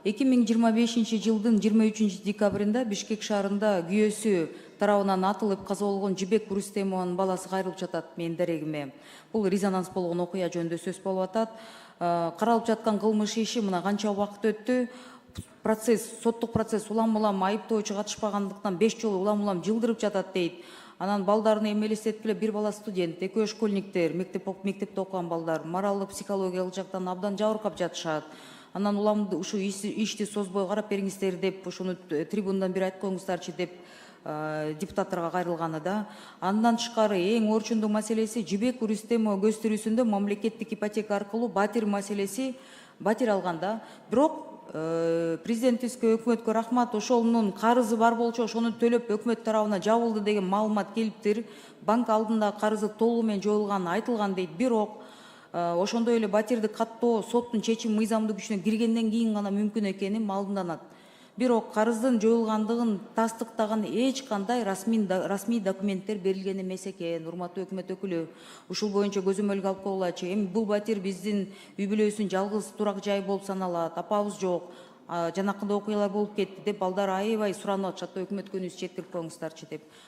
2025-жылдын 23-декабрында Бишкек шаарында күйөөсү тарабынан атылып каза болгон Жибек Рустемованын баласы кайрылып жатат менин дарегиме. Бул резонанс болгон окуя жөнүндө сөз болуп атат. Каралып жаткан кылмыш иши мына канча убакыт өттү. Соттук процесс улам-улам айыптоочу катышпагандыктан 5 жолу улам-улам жылдырып жатат дейт. Анан балдарын эми элестетип эле, бир бала студент, экөө школьниктер, мектепте окуган балдар моралдык, психологиялык жактан абдан жабыркап жатышат. Анан улам ушу ишти созбой карап бериңиздер деп, ушуну трибундан бир айтып коюңуздарчы деп депутаттарга кайрылганы да. Андан тышкары эң орчундуу маселеси Жибек Рустемова көз тирүүсүндө мамлекеттик ипотека аркылуу батир алганда. Бирок президентибизге, өкмөткө рахмат, ошонун карызы бар болчу, ошону төлөп өкмөт тарабына жабылды деген маалымат келиптир. Банк алдында карызы толугу менен жоюлганы айтылган дейт. Бирок ошондой эле батирди каттоо соттун чечими мыйзамдуу күчүнө киргенден кийин гана мүмкүн экени маалымданат. Бирок карыздын жоюлгандыгын тастыктаган эч кандай расмий документтер берилген эмес экен. Урматтуу өкмөт өкүлү, ушул боюнча көзөмөлгө алып коелачы. Эми бул батир биздин үй бүлөбүздүн жалгыз турак жайы болуп саналат. Апабыз жок, жанакындай окуялар болуп кетти деп балдар аябай суранып атышат. Өкмөткө үнүңүздү жеткирип коюңуздарчы деп.